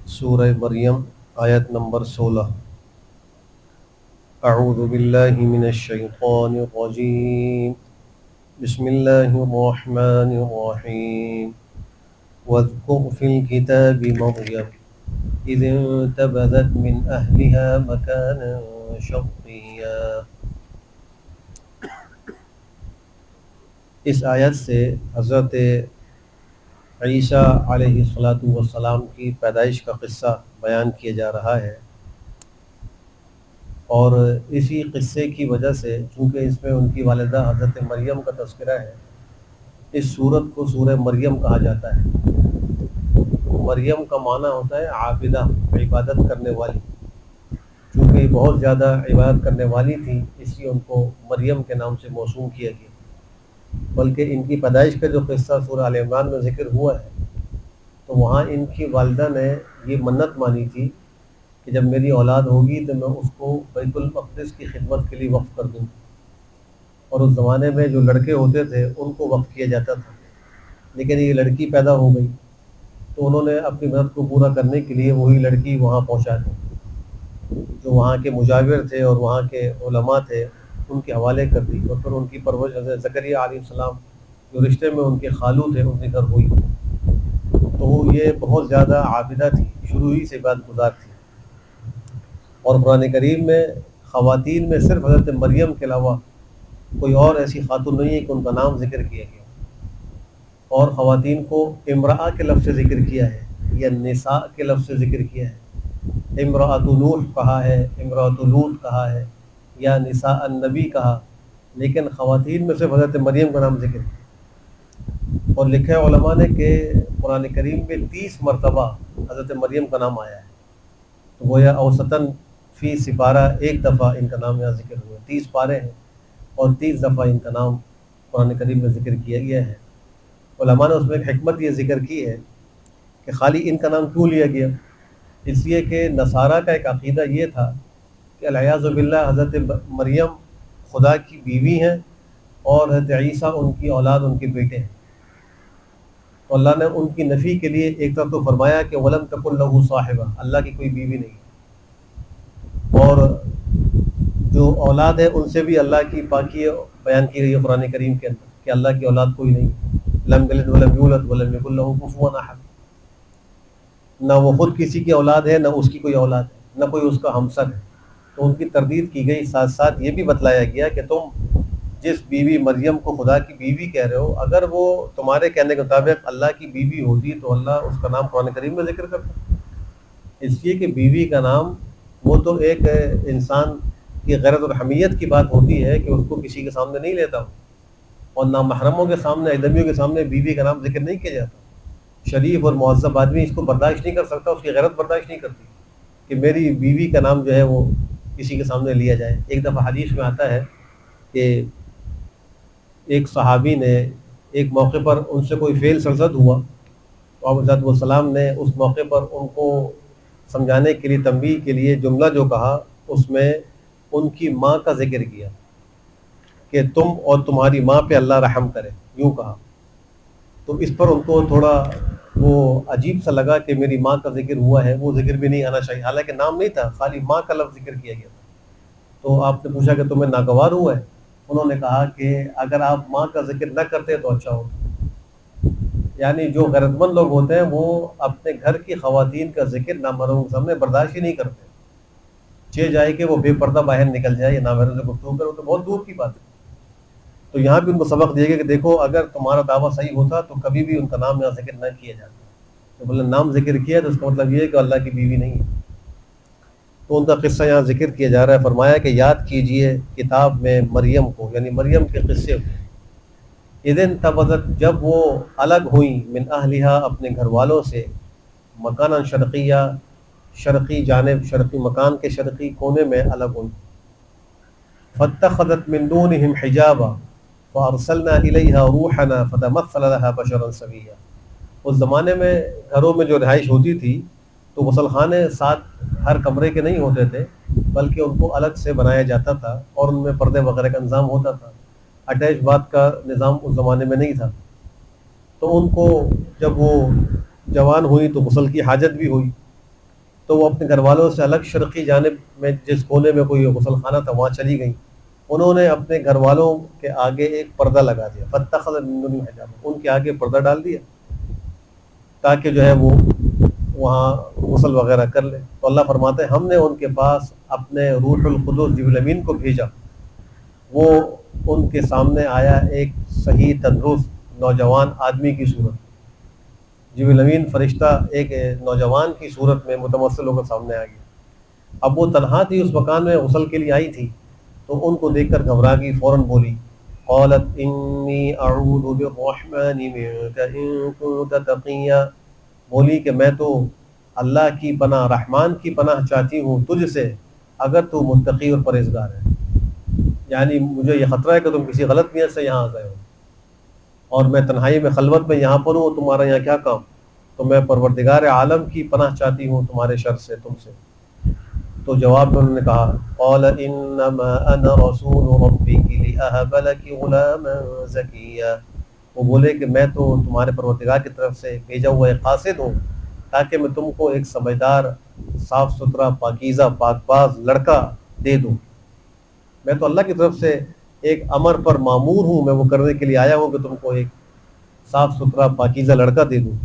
سورہ مریم آیت نمبر 16۔ اعوذ باللہ من الشیطان الرجیم، بسم اللہ الرحمن الرحیم۔ واذکر فی الکتاب مریم اذ انتبذت من اہلها مکانا شرقیا۔ اس آیت سے حضرت عیسیٰ علیہ السلام کی پیدائش کا قصہ بیان کیا جا رہا ہے، اور اسی قصے کی وجہ سے چونکہ اس میں ان کی والدہ حضرت مریم کا تذکرہ ہے، اس سورت کو سورہ مریم کہا جاتا ہے۔ مریم کا معنی ہوتا ہے عابدہ، عبادت کرنے والی۔ چونکہ یہ بہت زیادہ عبادت کرنے والی تھی، اس لیے ان کو مریم کے نام سے موسوم کیا گیا۔ بلکہ ان کی پیدائش کا جو قصہ سورہ آل عمران میں ذکر ہوا ہے، تو وہاں ان کی والدہ نے یہ منت مانی تھی کہ جب میری اولاد ہوگی تو میں اس کو بیت المقدس کی خدمت کے لیے وقف کر دوں۔ اور اس زمانے میں جو لڑکے ہوتے تھے ان کو وقف کیا جاتا تھا، لیکن یہ لڑکی پیدا ہو گئی تو انہوں نے اپنی منت کو پورا کرنے کے لیے وہی لڑکی وہاں پہنچا دی، جو وہاں کے مجاور تھے اور وہاں کے علماء تھے ان کے حوالے کر دی، اور پھر ان کی پرورش حضرت زکریا علیہ السلام جو رشتے میں ان کے خالو تھے ان کے گھر ہوئی۔ تو یہ بہت زیادہ عابدہ تھی، شروع ہی سے عبادت گزار تھی۔ اور قرآن کریم میں خواتین میں صرف حضرت مریم کے علاوہ کوئی اور ایسی خاتون نہیں ہے کہ ان کا نام ذکر کیا گیا، اور خواتین کو امرأہ کے لفظ سے ذکر کیا ہے یا نساء کے لفظ سے ذکر کیا ہے۔ امرأۃ نوح کہا ہے، امرأۃ لوط کہا ہے، یا نساء النبی کہا، لیکن خواتین میں صرف حضرت مریم کا نام ذکر ہے۔ اور لکھا ہے علماء نے کہ قرآن کریم میں 30 مرتبہ حضرت مریم کا نام آیا ہے، تو وہ اوسطاً فی سپارہ ایک دفعہ ان کا نام یہاں ذکر ہوا ہے۔ 30 پارے ہیں اور 30 دفعہ ان کا نام قرآن کریم میں ذکر کیا گیا ہے۔ علماء نے اس میں ایک حکمت یہ ذکر کی ہے کہ خالی ان کا نام کیوں لیا گیا، اس لیے کہ نصارہ کا ایک عقیدہ یہ تھا کہ العیاذ باللہ حضرت مریم خدا کی بیوی ہیں اور حضرت عیسیٰ ان کی اولاد، ان کے بیٹے ہیں۔ تو اللہ نے ان کی نفی کے لیے ایک طرف تو فرمایا کہ وَلَمْ تَكُن لَهُ صَاحِبَةٌ، اللہ کی کوئی بیوی نہیں، اور جو اولاد ہے ان سے بھی اللہ کی پاکی بیان کی گئی ہے قرآن کریم کے اندر کہ اللہ کی اولاد کوئی نہیں، لم یلد ولم یولد ولم یکن له کفوا احد۔ نہ وہ خود کسی کی اولاد ہے، نہ اس کی کوئی اولاد ہے، نہ کوئی اس کا ہمسر ہے۔ تو ان کی تردید کی گئی، ساتھ ساتھ یہ بھی بتلایا گیا کہ تم جس بیوی مریم کو خدا کی بیوی کہہ رہے ہو، اگر وہ تمہارے کہنے کے مطابق اللہ کی بیوی ہوتی تو اللہ اس کا نام قرآن کریم میں ذکر کرتا، اس لیے کہ بیوی کا نام وہ تو ایک انسان کی غیرت اور حمیت کی بات ہوتی ہے کہ اس کو کسی کے سامنے نہیں لیتا ہوں، اور نامحرموں کے سامنے، اجنبیوں کے سامنے بیوی کا نام ذکر نہیں کیا جاتا۔ شریف اور مہذب آدمی اس کو برداشت نہیں کر سکتا، اس کی غیرت برداشت نہیں کرتی کہ میری بیوی کا نام جو ہے وہ کسی کے سامنے لیا جائے۔ ایک دفعہ حدیث میں آتا ہے کہ ایک صحابی نے ایک موقع پر ان سے کوئی فعل سرزد ہوا، تو آپ علیہ السلام نے اس موقع پر ان کو سمجھانے کے لیے، تنبیہ کے لیے جملہ جو کہا، اس میں ان کی ماں کا ذکر کیا کہ تم اور تمہاری ماں پہ اللہ رحم کرے، یوں کہا۔ تو اس پر ان کو تھوڑا وہ عجیب سا لگا کہ میری ماں کا ذکر ہوا ہے، وہ ذکر بھی نہیں آنا چاہیے، حالانکہ نام نہیں تھا، خالی ماں کا لفظ ذکر کیا گیا تھا۔ تو آپ نے پوچھا کہ تمہیں ناگوار ہوا ہے؟ انہوں نے کہا کہ اگر آپ ماں کا ذکر نہ کرتے تو اچھا ہوتا۔ یعنی جو غیرت مند لوگ ہوتے ہیں وہ اپنے گھر کی خواتین کا ذکر نامحرموں کے سامنے برداشت ہی نہیں کرتے، چہ جائے کہ وہ بے پردہ باہر نکل جائے یا نامحرم سے گفتگو کرے، وہ تو بہت دور کی بات ہے۔ تو یہاں بھی ان کو سبق دیا گیا کہ دیکھو اگر تمہارا دعویٰ صحیح ہوتا تو کبھی بھی ان کا نام یہاں ذکر نہ کیا جاتا، تو بولے نام ذکر کیا تو اس کا مطلب یہ ہے کہ اللہ کی بیوی نہیں ہے۔ تو ان کا قصہ یہاں ذکر کیا جا رہا ہے، فرمایا کہ یاد کیجئے کتاب میں مریم کو، یعنی مریم کے قصے کو، اذن تبذت، جب وہ الگ ہوئیں، من اہلہا، اپنے گھر والوں سے، مکانا شرقیہ، شرقی جانب، شرقی مکان کے شرقی کونے میں الگ ہوئیں۔ فاتخذت من دونہم حجابا فارسلنا الیہا روحنا فتمثل لها بشرا سویا۔ اس زمانے میں گھروں میں جو رہائش ہوتی تھی تو غسل خانے ساتھ ہر کمرے کے نہیں ہوتے تھے، بلکہ ان کو الگ سے بنایا جاتا تھا، اور ان میں پردے وغیرہ کا انتظام ہوتا تھا۔ اٹیچ باتھ کا نظام اس زمانے میں نہیں تھا۔ تو ان کو جب وہ جوان ہوئی تو غسل کی حاجت بھی ہوئی، تو وہ اپنے گھر والوں سے الگ شرقی جانب میں جس کونے میں کوئی غسل خانہ تھا وہاں چلی گئیں. انہوں نے اپنے گھر والوں کے آگے ایک پردہ لگا دیا، فاتخذ من دونہم حجابا، ان کے آگے پردہ ڈال دیا تاکہ جو ہے وہ وہاں غسل وغیرہ کر لے. تو اللہ فرماتے ہیں ہم نے ان کے پاس اپنے روح القدس جبریل امین کو بھیجا. وہ ان کے سامنے آیا ایک صحیح تندرست نوجوان آدمی کی صورت. جبریل امین فرشتہ ایک نوجوان کی صورت میں متمثل ہو کر سامنے آ گیا. اب وہ تنہا تھی اس مکان میں، غسل کے لیے آئی تھی، تو ان کو دیکھ کر گھبرا گئی، فوراً بولی قالت انی اعوذ بالرحمن منک ان کنت تقیا، بولی کہ میں تو اللہ کی پناہ، رحمان کی پناہ چاہتی ہوں تجھ سے اگر تو متقی اور پرہیزگار ہے. یعنی مجھے یہ خطرہ ہے کہ تم کسی غلط نیت سے یہاں آ گئے ہو اور میں تنہائی میں خلوت میں یہاں پر ہوں، تمہارا یہاں کیا کام؟ تو میں پروردگار عالم کی پناہ چاہتی ہوں تمہارے شر سے، تم سے. تو جواب میں انہوں نے کہا قال انما انا رسول ربک لاہب لک غلاما زکیا، وہ بولے کہ میں تو تمہارے پروردگار کی طرف سے بھیجا ہوا ایک قاصد ہوں تاکہ میں تم کو ایک سمجھدار، صاف ستھرا، پاکیزہ، پاک باز لڑکا دے دوں. میں تو اللہ کی طرف سے ایک امر پر مامور ہوں، میں وہ کرنے کے لیے آیا ہوں کہ تم کو ایک صاف ستھرا پاکیزہ لڑکا دے دوں.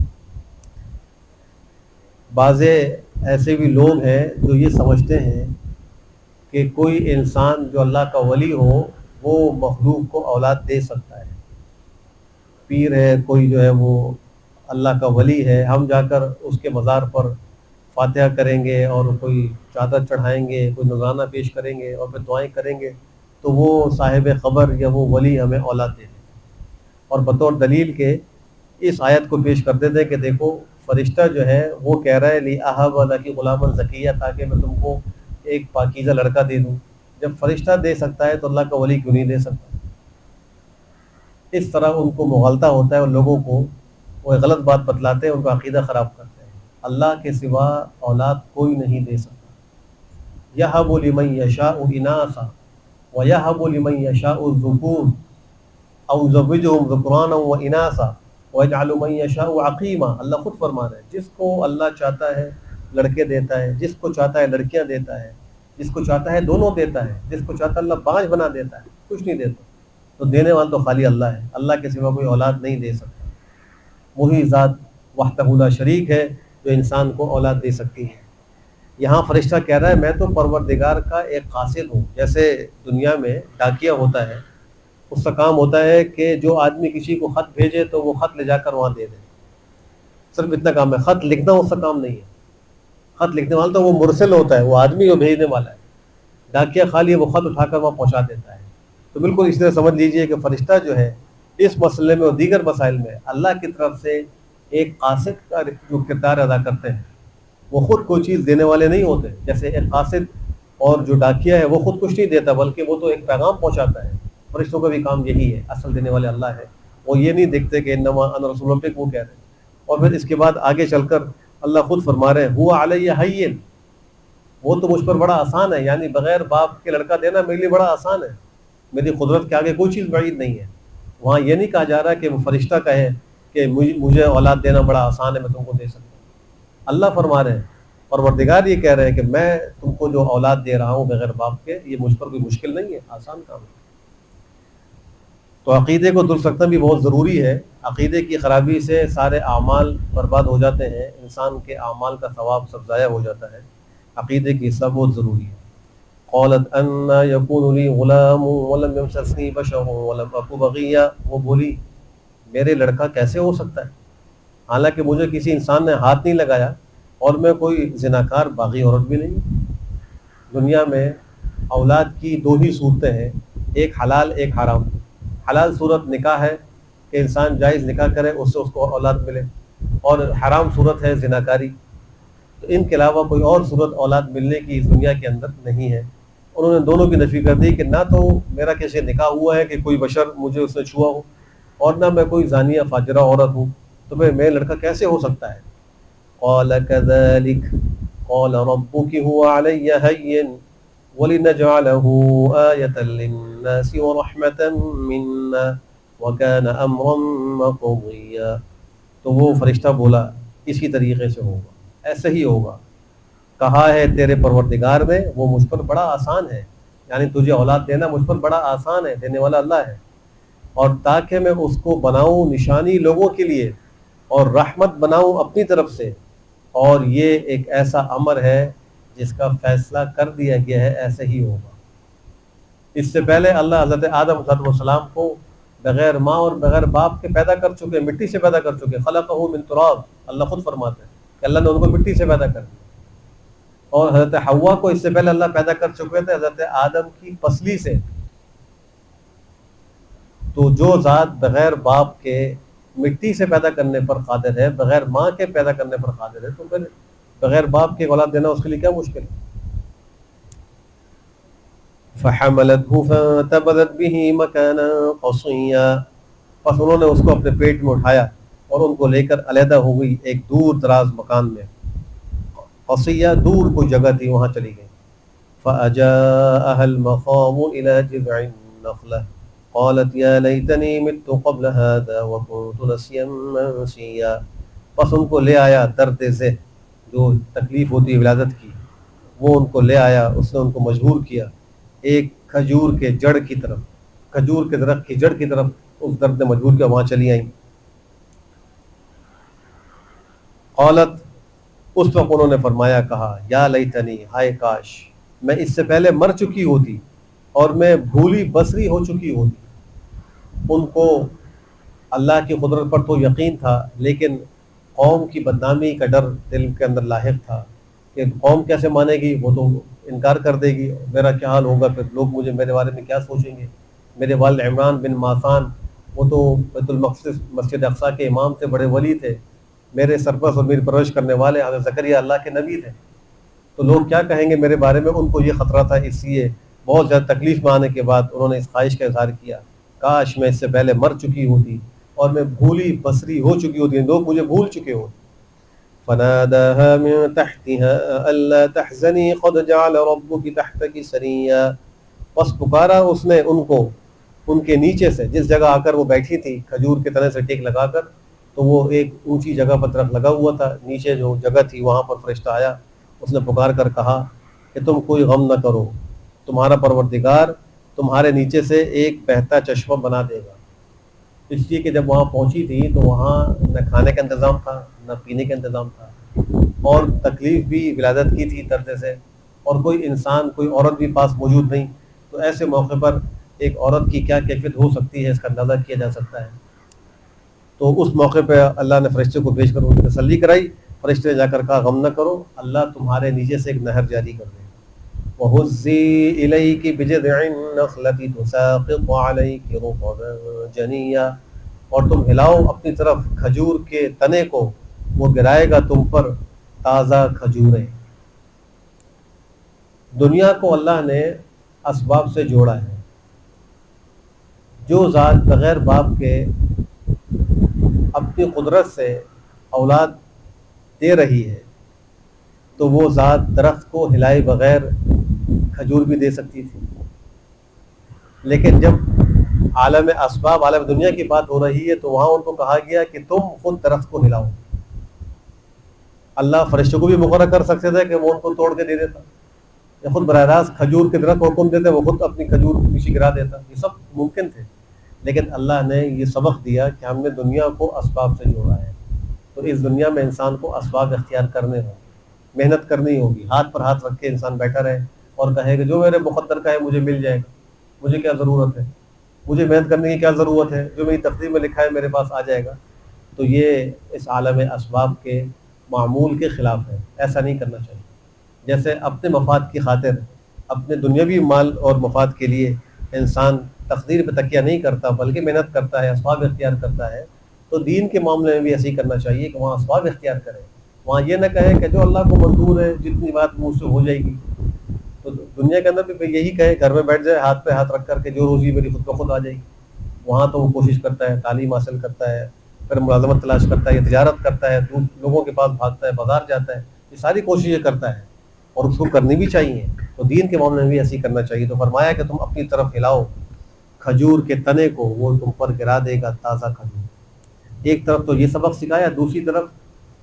بعض ایسے بھی لوگ ہیں جو یہ سمجھتے ہیں کہ کوئی انسان جو اللہ کا ولی ہو وہ مخلوق کو اولاد دے سکتا ہے. پیر ہے کوئی جو ہے وہ اللہ کا ولی ہے، ہم جا کر اس کے مزار پر فاتحہ کریں گے اور کوئی چادر چڑھائیں گے، کوئی نذرانہ پیش کریں گے اور پھر دعائیں کریں گے تو وہ صاحب خبر یا وہ ولی ہمیں اولاد دے دے. اور بطور دلیل کے اس آیت کو پیش کر دیتے کہ دیکھو فرشتہ جو ہے وہ کہہ رہا ہے لِأَهَبَ لَكِ غُلَامًا زَكِيًّا، تاکہ میں تم کو ایک پاکیزہ لڑکا دے دوں. جب فرشتہ دے سکتا ہے تو اللہ کا ولی کیوں نہیں دے سکتا؟ اس طرح ان کو مغالطہ ہوتا ہے اور لوگوں کو وہ غلط بات بتلاتے ہیں، ان کا عقیدہ خراب کرتے ہیں. اللہ کے سوا اولاد کوئی نہیں دے سکتا. یَهَبُ لِمَن یَشَاءُ إِنَاثًا وَیَهَبُ لِمَن یَشَاءُ الذُّکُورَ أَوْ يُزَوِّجُهُمْ ذُکْرَانًا وَإِنَاثًا وَيَجْعَلُ مَن یَشَاءُ عَقِیمًا. اللہ خود فرما رہے ہیں جس کو اللہ چاہتا ہے لڑکے دیتا ہے، جس کو چاہتا ہے لڑکیاں دیتا ہے، جس کو چاہتا ہے دونوں دیتا ہے، جس کو چاہتا ہے اللہ پانچ بنا دیتا ہے، کچھ نہیں دیتا. تو دینے والا تو خالی اللہ ہے، اللہ کے سوا کوئی اولاد نہیں دے سکتا. وہی ذات وحدہ لا شریک ہے جو انسان کو اولاد دے سکتی ہے. یہاں فرشتہ کہہ رہا ہے میں تو پروردگار کا ایک قاصد ہوں. جیسے دنیا میں ڈاکیہ ہوتا ہے، اس کا کام ہوتا ہے کہ جو آدمی کسی کو خط بھیجے تو وہ خط لے جا کر وہاں دے دے، صرف اتنا کام ہے. خط لکھنا اس کا کام نہیں ہے. خط لکھنے والا تو وہ مرسل ہوتا ہے، وہ آدمی وہ بھیجنے والا ہے. ڈاکیہ خالی وہ خط اٹھا کر وہاں پہنچا دیتا ہے. تو بالکل اس طرح سمجھ لیجئے کہ فرشتہ جو ہے اس مسئلے میں اور دیگر مسائل میں اللہ کی طرف سے ایک قاصد کا جو کردار ادا کرتے ہیں. وہ خود کوئی چیز دینے والے نہیں ہوتے. جیسے ایک قاصد اور جو ڈاکیہ ہے وہ خود کچھ نہیں دیتا بلکہ وہ تو ایک پیغام پہنچاتا ہے. فرشتوں کا بھی کام یہی ہے، اصل دینے والے اللہ ہے. وہ یہ نہیں دیکھتے کہ انما انا رسول ربک، وہ کہہ رہے ہیں. اور پھر اس کے بعد آگے چل کر اللہ خود فرما رہے ہیں ہوا علیہ حین، وہ تو مجھ پر بڑا آسان ہے. یعنی بغیر باپ کے لڑکا دینا میرے لیے بڑا آسان ہے، میری قدرت کے آگے کوئی چیز بعید نہیں ہے. وہاں یہ نہیں کہا جا رہا کہ وہ فرشتہ کہے کہ مجھے اولاد دینا بڑا آسان ہے، میں تم کو دے سکتا ہوں. اللہ فرما رہے ہیں، پروردگار یہ کہہ رہے ہیں کہ میں تم کو جو اولاد دے رہا ہوں بغیر باپ کے، یہ مجھ پر کوئی مشکل نہیں ہے، آسان کام ہے. تو عقیدے کو درست رکھنا بھی بہت ضروری ہے. عقیدے کی خرابی سے سارے اعمال برباد ہو جاتے ہیں، انسان کے اعمال کا ثواب سب ضائع ہو جاتا ہے. عقیدے کی حصہ بہت ضروری ہے. قالت انا یکون لی غلام ولم یمسسنی بشر ولم اک بغیا، وہ بولی میرے لڑکا کیسے ہو سکتا ہے حالانکہ مجھے کسی انسان نے ہاتھ نہیں لگایا اور میں کوئی زناکار باغی عورت بھی نہیں. دنیا میں اولاد کی دو ہی صورتیں ہیں، ایک حلال ایک حرام. حلال صورت نکاح ہے کہ انسان جائز نکاح کرے، اس سے اس کو اولاد ملے، اور حرام صورت ہے زناکاری. تو ان کے علاوہ کوئی اور صورت اولاد ملنے کی اس دنیا کے اندر نہیں ہے. انہوں نے دونوں کی نفی کر دی کہ نہ تو میرا کسی نکاح ہوا ہے کہ کوئی بشر مجھے اس نے چھوا ہو، اور نہ میں کوئی زانیہ فاجرہ عورت ہوں، تو میرا لڑکا کیسے ہو سکتا ہے. قال كذلك قال ربك هو علي هين ولنجعله آية للناس ورحمة منا وكان أمرا مقضيا. تو وہ فرشتہ بولا اسی طریقے سے ہوگا، ایسے ہی ہوگا. کہا ہے تیرے پروردگار نے وہ مجھ پر بڑا آسان ہے، یعنی تجھے اولاد دینا مجھ پر بڑا آسان ہے، دینے والا اللہ ہے، اور تاکہ میں اس کو بناؤں نشانی لوگوں کے لیے اور رحمت بناؤں اپنی طرف سے، اور یہ ایک ایسا امر ہے جس کا فیصلہ کر دیا گیا ہے، ایسے ہی ہوگا۔ اس سے پہلے اللہ حضرت آدم علیہ السلام کو بغیر ماں اور بغیر باپ کے پیدا کر چکے، مٹی سے پیدا کر چکے، خلقہ من تراب، اللہ خود فرماتے ہیں کہ اللہ نے ان کو مٹی سے پیدا کر دیا، اور حضرت حوا کو اس سے پہلے اللہ پیدا کر چکے تھے حضرت آدم کی پسلی سے۔ تو جو ذات بغیر باپ کے مٹی سے پیدا کرنے پر قادر ہے، بغیر ماں کے پیدا کرنے پر قادر ہے، تو پھر بغیر باپ کے اولاد دینا اس کے لیے کیا مشکل ہے؟ فحملته فانتبذت به مكانا قصيا، پس انہوں نے اس کو اپنے پیٹ میں اٹھایا اور ان کو لے کر علیحدہ ہو گئی ایک دور دراز مکان میں، قصیہ دور کوئی جگہ تھی، وہاں چلی گئی۔ فأجاءها المخاض إلى جذع النخلة قالت يا ليتني مت قبل هذا وكنت نسيا منسيا، پس ان کو لے آیا درد ذہ، جو تکلیف ہوتی ہے ولادت کی، وہ ان کو لے آیا، اس نے ان کو مجبور کیا ایک کھجور کے جڑ کی طرف، کھجور کے درخت کی جڑ کی طرف اس درد نے مجبور کیا، وہاں چلی آئیں۔ قالت، اس وقت انہوں نے فرمایا، کہا، یا لیتنی، ہائے کاش میں اس سے پہلے مر چکی ہوتی اور میں بھولی بصری ہو چکی ہوتی۔ ان کو اللہ کی قدرت پر تو یقین تھا، لیکن قوم کی بدنامی کا ڈر دل کے اندر لاحق تھا کہ قوم کیسے مانے گی، وہ تو انکار کر دے گی، میرا کیا حال ہوگا، پھر لوگ مجھے میرے بارے میں کیا سوچیں گے۔ میرے والد عمران بن ماسان، وہ تو بیت المقدس مسجد اقصیٰ کے امام تھے، بڑے ولی تھے، میرے سرپرست اور میری پرورش کرنے والے حضرت زکریا اللہ کے نبی تھے، تو لوگ کیا کہیں گے میرے بارے میں، ان کو یہ خطرہ تھا۔ اس لیے بہت زیادہ تکلیف میں آنے کے بعد انہوں نے اس خواہش کا اظہار کیا، کاش میں اس سے پہلے مر چکی ہوتی اور میں بھولی بصری ہو چکی ہوتی، لوگ مجھے بھول چکے ہوتے۔ فناداها من تحتها ألا تحزني قد جعل ربك تحتك سريا، پس پکارا اس نے ان کو ان کے نیچے سے، جس جگہ آ کر وہ بیٹھی تھی کھجور کے تنے سے ٹیک لگا کر، تو وہ ایک اونچی جگہ پر درخت لگا ہوا تھا، نیچے جو جگہ تھی وہاں پر فرشتہ آیا، اس نے پکار کر کہا کہ تم کوئی غم نہ کرو، تمہارا پروردگار تمہارے نیچے سے ایک بہتا چشمہ بنا دے گا۔ اس لیے کہ جب وہاں پہنچی تھی تو وہاں نہ کھانے کا انتظام تھا، نہ پینے کا انتظام تھا، اور تکلیف بھی ولادت کی تھی درد سے، اور کوئی انسان، کوئی عورت بھی پاس موجود نہیں، تو ایسے موقع پر ایک عورت کی کیا کیفیت ہو سکتی ہے، اس کا اندازہ کیا جا سکتا ہے۔ تو اس موقع پہ اللہ نے فرشتے کو بھیج کر ان کی تسلی کرائی، فرشتے نے جا کر کہا غم نہ کرو، اللہ تمہارے نیچے سے ایک نہر جاری کر دے گا۔ وَهُزِّي إِلَيْكِ بِجِذْعِ النَّخْلَةِ تُسَاقِطُ عَلَيْكِ رُطَبًا جَنِيًّا، اور تم ہلاؤ اپنی طرف کھجور کے تنے کو، وہ گرائے گا تم پر تازہ کھجوریں۔ دنیا کو اللہ نے اسباب سے جوڑا ہے، جو ذات بغیر باپ کے اپنی قدرت سے اولاد دے رہی ہے، تو وہ ذات درخت کو ہلائے بغیر کھجور بھی دے سکتی تھی، لیکن جب عالم اسباب، عالم دنیا کی بات ہو رہی ہے، تو وہاں ان کو کہا گیا کہ تم خود درخت کو ہلاؤ۔ اللہ فرشتوں کو بھی مقرر کر سکتے تھے کہ وہ ان کو توڑ کے دے دیتا، یا خود براہ راست کھجور کے درخت کو حکم دیتے، وہ خود اپنی کھجور نیچے گرا دیتا، یہ سب ممکن تھے، لیکن اللہ نے یہ سبق دیا کہ ہم نے دنیا کو اسباب سے جوڑا ہے، تو اس دنیا میں انسان کو اسباب اختیار کرنے ہوں، محنت کرنی ہوگی، ہاتھ پر ہاتھ رکھ کے انسان بیٹھا رہے اور کہے کہ جو میرے مقدر کا ہے مجھے مل جائے گا، مجھے کیا ضرورت ہے، مجھے محنت کرنے کی کیا ضرورت ہے، جو میری تقدیر میں لکھا ہے میرے پاس آ جائے گا، تو یہ اس عالم اسباب کے معمول کے خلاف ہے، ایسا نہیں کرنا چاہیے۔ جیسے اپنے مفاد کی خاطر، اپنے دنیاوی مال اور مفاد کے لیے انسان تقدیر پہ تکیہ نہیں کرتا بلکہ محنت کرتا ہے، اسباب اختیار کرتا ہے، تو دین کے معاملے میں بھی ایسے ہی کرنا چاہیے کہ وہاں اسباب اختیار کرے، وہاں یہ نہ کہے کہ جو اللہ کو منظور ہے جتنی بات منہ سے ہو جائے گی، تو دنیا کے اندر بھی یہی کہے، گھر میں بیٹھ جائے ہاتھ پہ ہاتھ رکھ کر کے جو روزی میری خود بخود آ جائے گی، وہاں تو وہ کوشش کرتا ہے، تعلیم حاصل کرتا ہے، پھر ملازمت تلاش کرتا ہے، یا تجارت کرتا ہے، لوگوں کے پاس بھاگتا ہے، بازار جاتا ہے، یہ ساری کوششیں کرتا ہے، اور اس کو کرنی بھی چاہیے، تو دین کے معاملے میں بھی ایسے ہی کرنا چاہیے۔ تو فرمایا کہ تم اپنی طرف ہلاؤ کھجور کے تنے کو، وہ تم پر گرا دے گا تازہ کھجور۔ ایک طرف تو یہ سبق سکھایا، دوسری طرف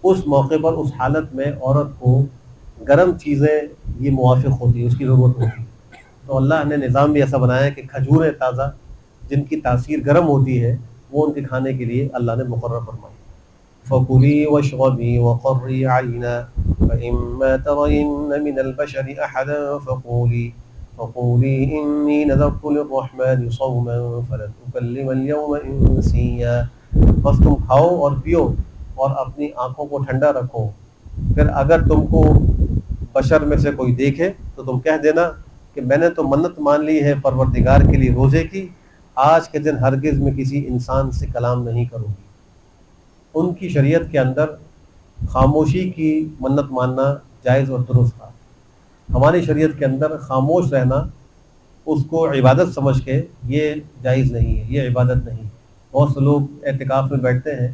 اس موقع پر، اس حالت میں عورت کو گرم چیزیں یہ موافق ہوتی ہیں، اس کی ضرورت ہوتی ہے. تو اللہ نے نظام بھی ایسا بنایا ہے کہ کھجوریں تازہ جن کی تاثیر گرم ہوتی ہے وہ ان کے کھانے کے لیے اللہ نے مقرر فرمائی. فَكُلِي وَاشْرَبِي وَقَرِّي عَيْنًا فَإِمَّا تَرَيِنَّ مِنَ الْبَشَرِ أَحَدًا فَقُولِي إِنِّي نَذَرْتُ لِلرَّحْمَنِ صَوْمًا فَلَنْ أُكَلِّمَ الْيَوْمَ إِنسِيًّا. بس تم کھاؤ اور پیو اور اپنی آنکھوں کو ٹھنڈا رکھو. پھر اگر تم کو بشر میں سے کوئی دیکھے تو تم کہہ دینا کہ میں نے تو منت مان لی ہے پروردگار کے لیے روزے کی، آج کے دن ہرگز میں کسی انسان سے کلام نہیں کروں گی. ان کی شریعت کے اندر خاموشی کی منت ماننا جائز اور درست تھا. ہماری شریعت کے اندر خاموش رہنا اس کو عبادت سمجھ کے یہ جائز نہیں ہے، یہ عبادت نہیں. بہت سے لوگ اعتکاف میں بیٹھتے ہیں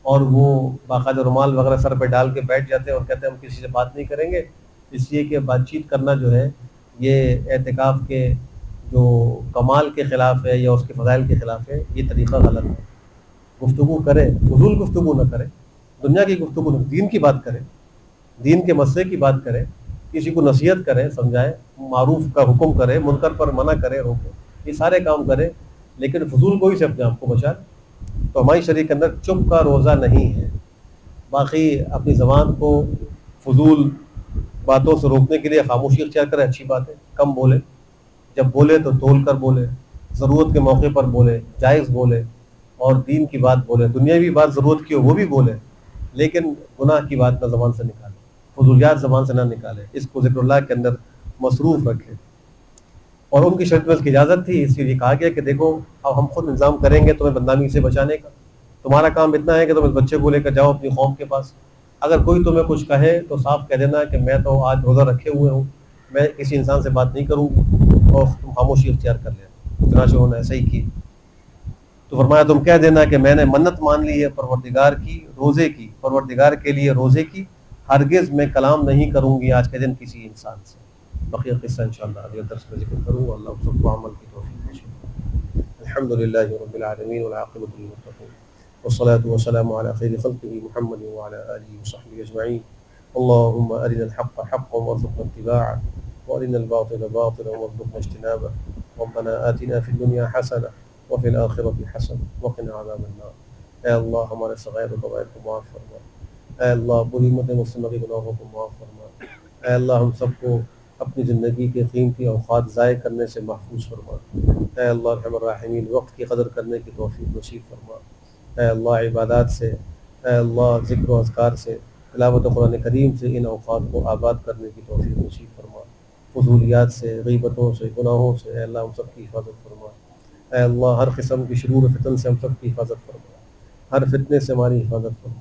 اور وہ باقاعدہ رومال وغیرہ سر پہ ڈال کے بیٹھ جاتے ہیں اور کہتے ہیں ہم کسی سے بات نہیں کریں گے، اس لیے کہ بات چیت کرنا جو ہے یہ اعتکاف کے جو کمال کے خلاف ہے یا اس کے فضائل کے خلاف ہے. یہ طریقہ غلط ہے. گفتگو کرے، فضول گفتگو نہ کرے، دنیا کی گفتگو نہ، دین کی بات کرے، دین کے مسئلے کی بات کرے، کسی کو نصیحت کرے، سمجھائے، معروف کا حکم کرے، منکر پر منع کرے، روکے، یہ سارے کام کرے، لیکن فضول گوئی سے اپنے آپ کو بچائے. تو ہماری شریعت کے اندر چپ کا روزہ نہیں ہے. باقی اپنی زبان کو فضول باتوں سے روکنے کے لیے خاموشی اختیار کرے، اچھی بات ہے، کم بولے، جب بولے تو تول کر بولے، ضرورت کے موقع پر بولے، جائز بولے، اور دین کی بات بولے. دنیاوی بات ضرورت کی ہو وہ بھی بولے، لیکن گناہ کی بات نہ زبان سے نکالے، فضولیات زبان سے نہ نکالے، اس کو ذکر اللہ کے اندر مصروف رکھے. اور ان کی شرط میں اس کی اجازت تھی، اس لیے کہا گیا کہ دیکھو اب ہم خود انتظام کریں گے تمہیں بدنامی سے بچانے کا. تمہارا کام اتنا ہے کہ تم اس بچے کو لے کر جاؤ اپنی قوم کے پاس، اگر کوئی تمہیں کچھ کہے تو صاف کہہ دینا کہ میں تو آج روزہ رکھے ہوئے ہوں، میں کسی انسان سے بات نہیں کروں گی، اور تم خاموشی اختیار کر لینا. چنانچہ انہوں نے ایسا ہی کی. تو فرمایا تم کہہ دینا کہ میں نے منت مان لی ہے پروردگار کی روزے کی، پروردگار کے لیے روزے کی، ہرگز میں کلام نہیں کروں گی آج کے دن کسی انسان سے. بقیہ قصہ انشاءاللہ اگلے درس میں ذکر کروں گا. اللہ سب کو عمل کی توفیق نصیب. الحمد للہ رب العالمین والعاقبۃ للمتقین والصلاة والسلام على خیر خلقه محمد وعلى آله وصحبه اجمعین. اللهم ارنا الحق حقا وارزقنا اتباعه وارنا الباطل باطلا وارزقنا اجتنابه. ربنا آتنا في الدنيا حسنة وفي الآخرة حسنة وقنا عذاب النار. اے اللہ ہمارے صغائر و کبائر کو معاف فرما. اے اللہ بری امت مسلمہ کے گناہوں کو معاف فرما. اے اللہ ہم سب کو اپنی زندگی کے قیمتی اوقات ضائع کرنے سے محفوظ فرما. اے اللہ ارحم الراحمین وقت کی قدر کرنے کی توفیق نصیب فرما. اے اللہ عبادات سے، اے اللہ ذکر و اذکار سے، تلاوت قرآن کریم سے ان اوقات کو آباد کرنے کی توفیق نصیب فرما. فضولیات سے، غیبتوں سے، گناہوں سے اے اللہ ہم سب کی حفاظت فرما. اے اللہ ہر قسم کی شرور و فتن سے ہم سب کی حفاظت فرما. ہر فتنے سے ہماری حفاظت فرما،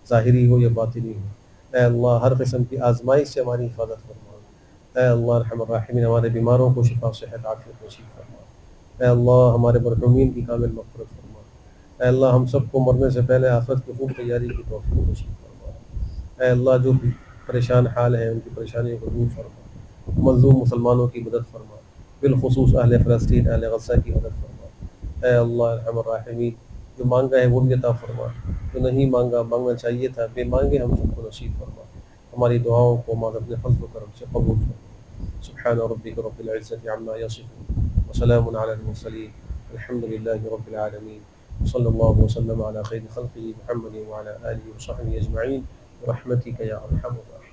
ظاہری ہو یا باطنی ہو. اے اللہ ہر قسم کی آزمائش سے ہماری حفاظت فرما. اے اللہ ارحم الراحمین ہمارے بیماروں کو شفا صحت عافیت نصیب فرما. اے اللہ ہمارے مرحومین کی کامل مغفرت فرما. اے اللہ ہم سب کو مرنے سے پہلے آخرت کی خوب تیاری کی توفیق نصیب فرما. اے اللہ جو بھی پریشان حال ہیں ان کی پریشانیوں کو دور فرما. مظلوم مسلمانوں کی مدد فرما، بالخصوص اہل فلسطین، اہل غزہ کی مدد فرما. اے اللہ ارحم الراحمین جو مانگا ہے وہ بھی عطا فرما، جو نہیں مانگا، مانگنا چاہیے تھا، بے مانگے ہم سب کو نصیب فرما. ہماری دعاؤں کو ماں اپنے فضل و کرم سے قبول فرما. سبحان ربک رب العزۃ عما یصفون وسلام علی المرسلین الحمد للہ رب العالمین. صلی اللہ وسلم علی خیر خلقہ محمد وعلی آلہ وصحبہ اجمعین برحمتک یا ارحم الراحمین.